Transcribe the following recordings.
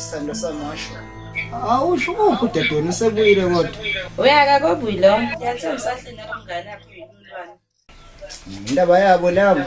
isithando samasho. Awusho kuphi dadweni usebuyile kodwa? Uyaka kobuyilo. Yathi usahlina kamngane yakho uyilwane. Indaba yabo labo.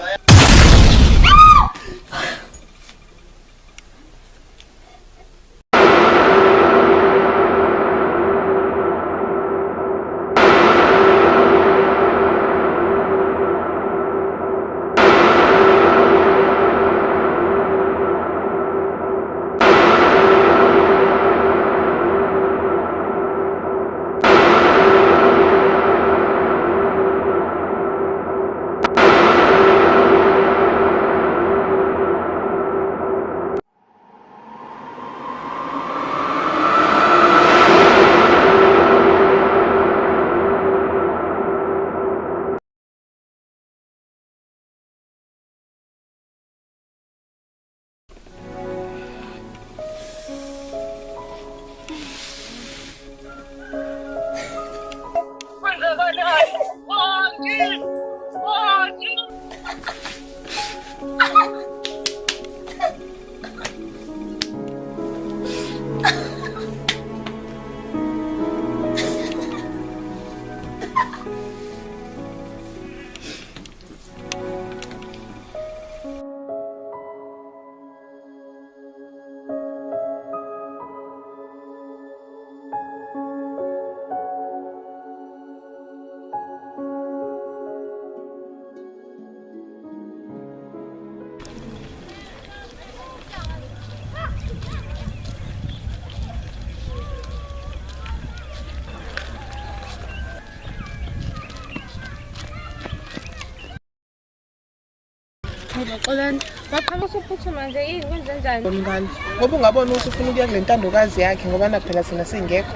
Xoxolani, baqhamuka uphuthuma nje yini kwenze njani? Mngani, ngoba ungabona ukuthi ufuna ukuya kule ntandokazi yakhe ngoba naphela thina singekho.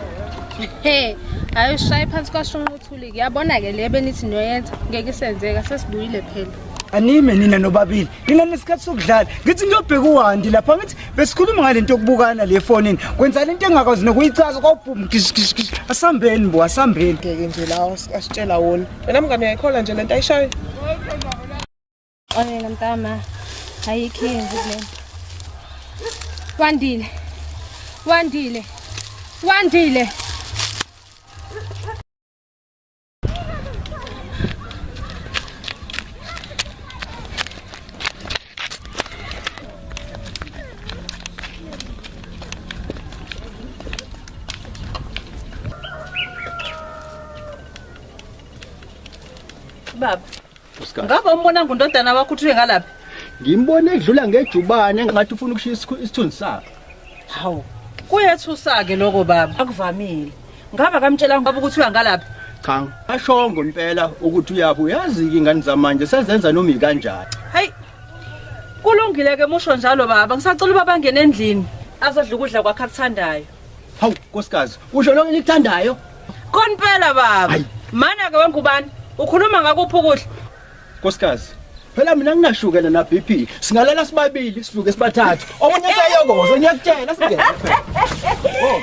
Hayi ushaye phansi kwashunquthuli. Yabona-ke le benithi noyenza ngeke isenzeka sesibuyile phela. Anime nina nobabili. Nina nesikhathi sokudlala. Ngithi ngiyobheka uHandi lapha ngithi besikhuluma ngale nto yokubukana le fonini. Kwenza lento engakwazi nokuyichaza kwabhum kish. Asambeni bo, asambeni. Ngeke nje lawo asitshela wona. Wena mngani uyayikhola nje lento ayishayo. Oyela mntama. Ayikho imvu le. Wandile. Baba. Ngaba umbona ngundodana wakho uthi ngalapha? Ngimbone edlula ngejubane ngathi ufuna ukushisa isithunzi sakhe. Hawu. Kuyethusa ke lokho baba. Akuvamile. Ngaba kamtshela ngaba ukuthi uyangalapha? Cha, ashongo impela ukuthi uyaphi uyazi ingane zamanje sezenza noma ikanjani. Hayi. Kulungile ke musho njalo baba. Ngisacela ubaba angene endlini azodla ukudla kwakhe akuthandayo. Hawu nkosikazi, usho lonke likuthandayo? Konpela baba. Mana ke wengubani? Ukhuluma ngakuphi ukudla? Nkosikazi, phela mina nginashukela na BP. Singalala sibabili sivuke sibathathu. Omunye seyokozo ngiyakutshela singene. Oh.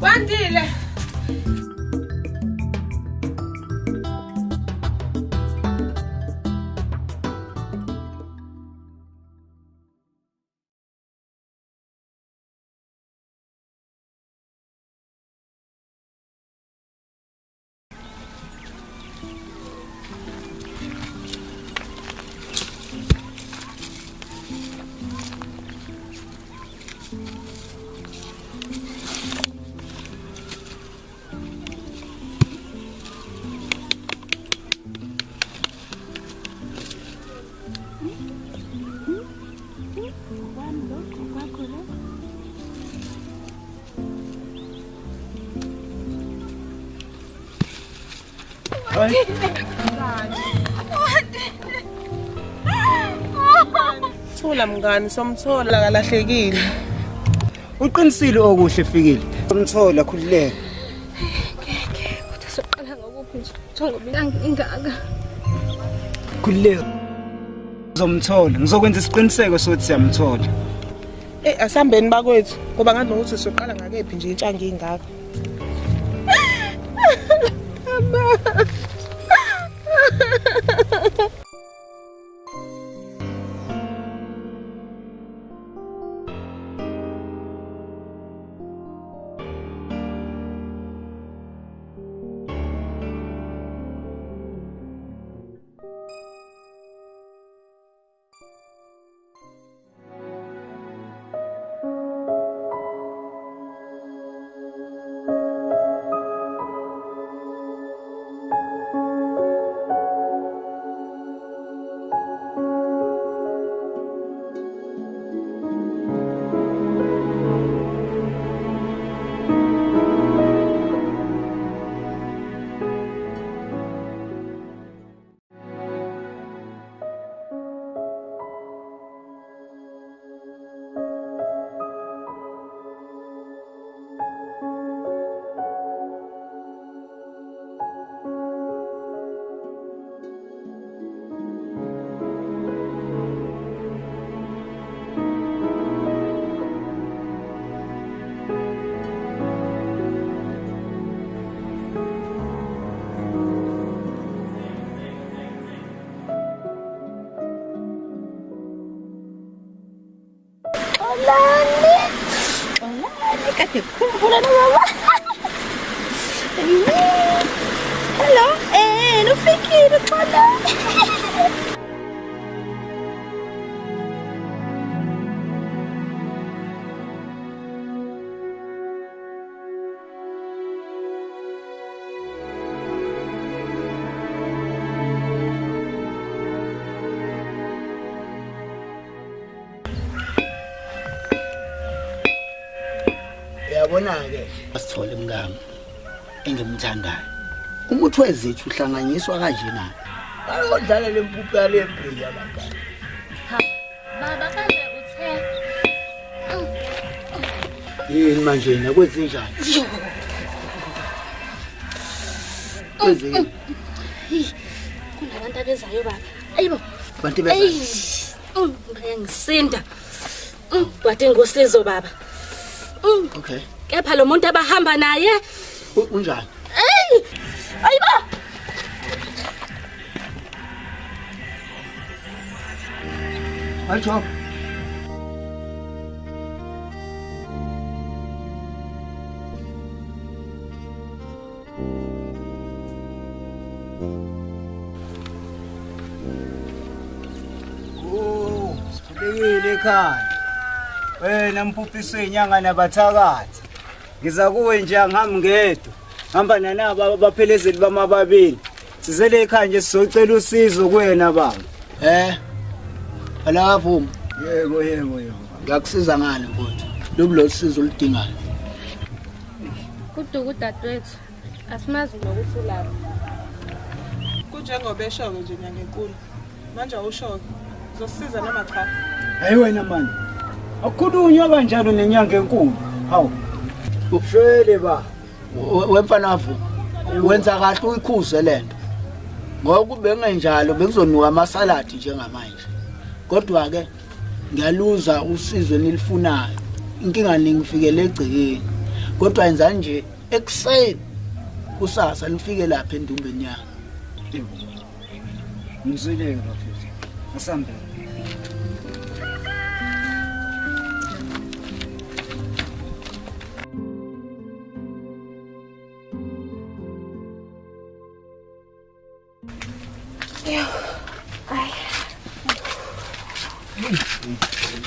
Wandile. Hayi. Thula mngani somthola kalahlekile. Uqinisile okuhle efikile. Umthola khulileke. Kodwa soqala ngakuphi nje? Njengoba ingaka. Khulileke. Uzomthola. Ngizokwenza isiqiniseko sokuthi siyamthola. Asambeni bakwethu ngoba ngathi nokuthi soqala ngakephi nje intshanga ingaka. Kati khumbula na baba. Hello, ufikile khona. Yabona ke asithole mngami engimthandayo. Umuthi wezethu uhlanganyiswa kanje na. Bayodlala lempuphu yale mbhiya lapha. Baba kanje uthe. Yini manje na kwezinjani? Kwezini? Kunabantu abezayo baba. Ayibo. Bantu bezayo. Ngisinda. Wadinga usizo baba. Okay. Kepha lo muntu abahamba naye Unjani? Ayibo. Alto. Sibekile ekhaya. Wena mpuphiso inyanga nabathakathi. Ngiza kuwe nje angihamba ngedwa. Hamba nanaba abaphelezeli bamababili. Sizele ekhaya nje sizocela usizo kuwena baba. Ala avuma. Yebo. Ngiyakusiza ngani mfowethu? Lobulo usizo oludingayo. Kuduku dadwethu. Asimazi nokuthi ulapha. Kunjengoba eshoke nje nyanga enkulu. Manje awushoke. Uzosiza noma cha? Hayi wena manje. Akukhulunywa kanjalo nenyanga enkulu. Hawu. Ushwele ba. Wemfana avuma. Wenza kahle uyikhuze lento. Ngoba bengenjalo bekuzonuka amasaladi njengamanje. Kodwa ke ngiyaluza usizo nilifunayo. Inkinga ningifikele egcekeni. Kodwa yenza nje ekuseni kusasa nifike lapha endumbeni yami. Ngizweleke bafethu. Asambe.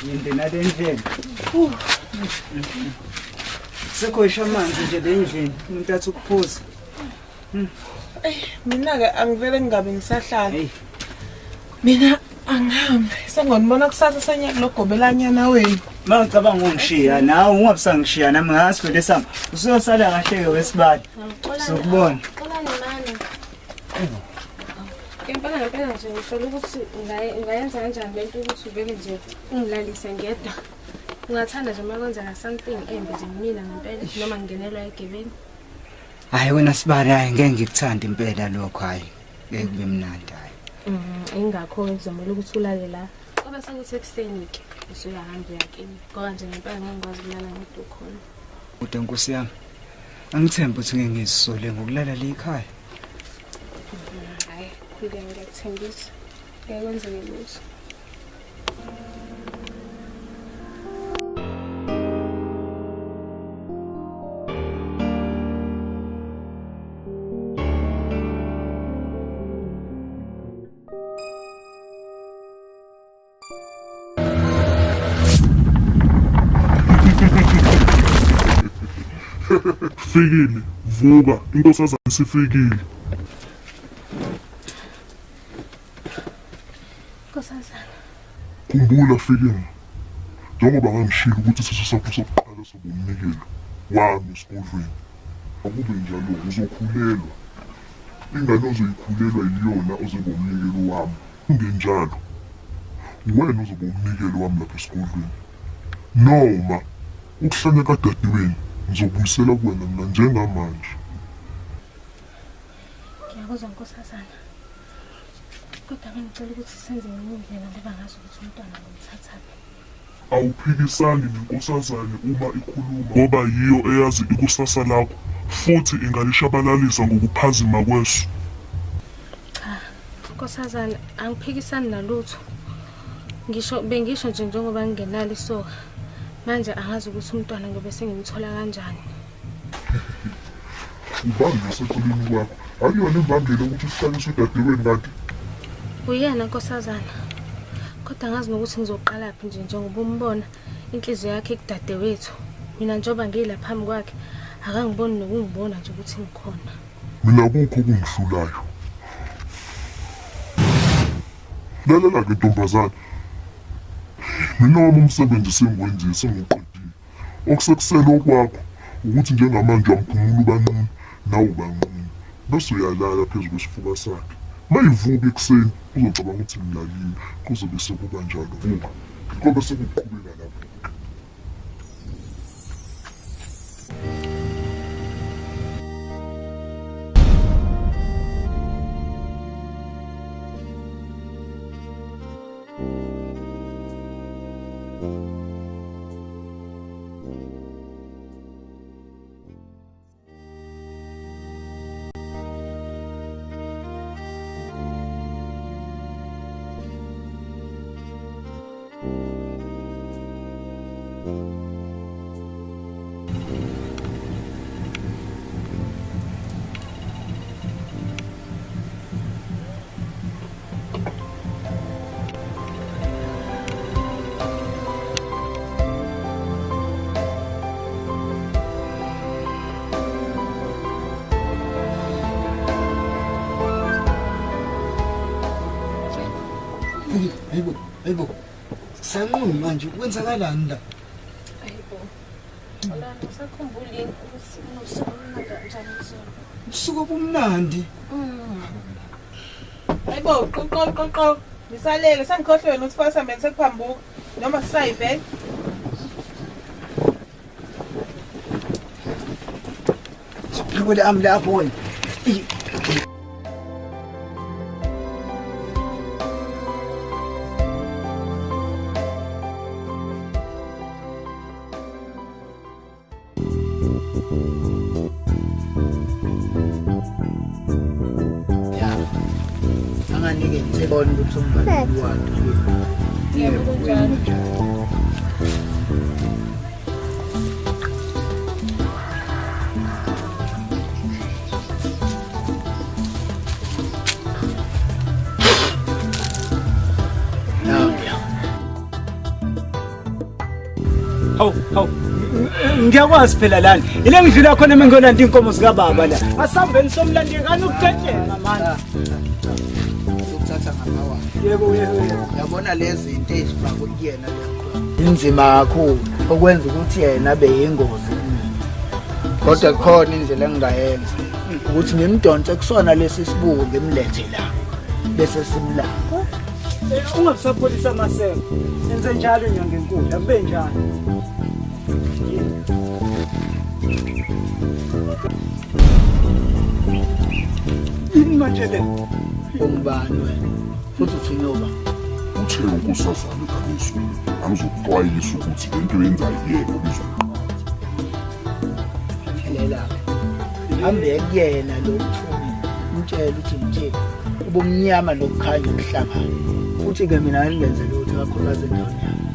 Yinde nadendleni. Sekhoisha amanzi nje lendlini umuntu athi ukuphuza. Mina ke angivele ngingabe ngisahlala. Mina angihambe. Sengonibona kusasa senyaka logobelanyana wenu. Mangicabanga ungishiya nawe ungabisangishiya nami ngasivele sami. Usiyosala kahle ke wesibali. Sokubona. Xolani mani. Ngicela nje ngisho ukuthi ungayenza kanjani lento ukuthi uvele nje ungilalise ngedwa. Ungathanda nje makwenzeka something embi nje mina ngempela noma ngingenelwa egebeni. Hayi wena Sibari hayi ngeke ngikuthanda impela lokho hayi. Ngeke kube mnandi hayi. Ingakho ngizomela ukuthi ulale la. Ngoba sekuthi ekseni ke usuyahamba uyakini. Ngoba nje ngempela ngingakwazi ukulala ngedwa khona. Kodwa Nkosi yami angithemba ukuthi ngeke ngizisole ngokulala la ekhaya. Hayi, ngiyakthembisa. Ngiyakwenza lutho. Fikile, vuka, inkosazana isifikile. Nkosazana. Khumbula Fikile, njengoba ngangishilo ukuthi isisu sakho sokuqala sobumnikelo wami esikolweni. Akube njalo uzokhulelwa. Ingane ozoyikhulelwa yiyona ozoba umnikelo wami. Kungenjalo, wena uzoba umnikelo wami lapha esikolweni. Noma ukuhlanya kadadewenu ngizobuyisela kuwena mina njengamanje. Ngiyakuzwa Nkosazana. Kodwa ngicela ukuthi senze indlela ngoba ngazi ukuthi umntwana ngomthathaphi. Awuphikisani nenkosazane uma ikhuluma ngoba yiyo eyazi ikusasa lakho futhi ingalishabalalisa ngokuphazima kweso. Cha, Nkosazana angiphikisani nalutho. Bengisho nje njengoba ngingenalo isoka. Manje angazi ukuthi umntwana ngobe sengimthola kanjani. Ubambe eseceleni kwakho. Akuyona imbangela ukuthi uhlaliswe dadewenu kanti. Uyena Nkosazana. Kodwa ngazi nokuthi ngizoqala phi njengoba umbona inhliziyo yakhe ekudadewethu. Mina njoba ngila phambi kwakhe akangiboni nokungibona nje ukuthi ngikhona. Mina kukho kungihlulayo. Lalela ke ntombazana. Mina wami umsebenzi sengiwenzile sengiqedile. Okusekusele okwakho ukuthi njengamanje amphumula ubanqunu nawe ubanqunu. Bese uyalala phezulu kwesifuba sakhe. Mayivuka ekuseni uzocabanga ukuthi ngilalile kuzobe sekuba njalo vuka. Ngoba sekuqhubeka lapho. Hayibo. Sanqunu manje kwenzakalani la? Hayibo. Ola usakhumbule ukuthi unosuku kanjani izolo. Usuku obumnandi. Hayibo, qoqo. Ngisalele sangikhohlwe wena ukuthi fasa mina sekuphambuka noma sisayive. Ngikule ami lapho wena. Anganike ngibone ukuthi umbali wakhe. Yebo kunjalo. Hawu. Ngiyakwazi phela lana. Ile ngidlula khona mengiyolanda inkomo zika baba la. Asambeni somlandekani ukuthetshela manje. Ukuthatha ngamawa. Yebo. Yabona lezi zinto ezifakwe kuyena le. Inzima kakhulu okwenza ukuthi yena abe yingozi. Kodwa khona indlela engingayenza ukuthi ngimdonse kusona lesi sibuko ngimlethe la. bese simlapha. Ungakusapholisa amaseko. Senze njalo nyanga enkulu, akube njalo. Yini manje le? Ungubani wena? Futhi uthinyoba. Uthe ukusazana ekhaliswe angizokuxwayisa ukuthi lento yenzayo yena uzoqala. Lela. Hambe kuyena lo mthumi. Umtshela ukuthi nje ubumnyama nokukhanya okuhlangana. Futhi ke mina ngiyenze lutho kakhulukazi endaweni yami.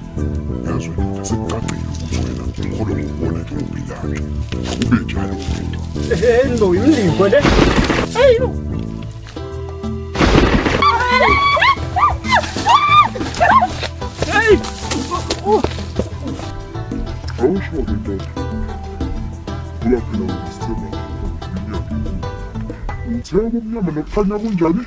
Yazwe sekucacile ukuthi wena ukholwa ngokubona nje uphilana. Akube njalo into. Ndo yimlingo le. Hey no. Hey! Awusho into. Kulaphela ukusithemba iminyaka. Uthemba umnyama nokukhanya kunjani?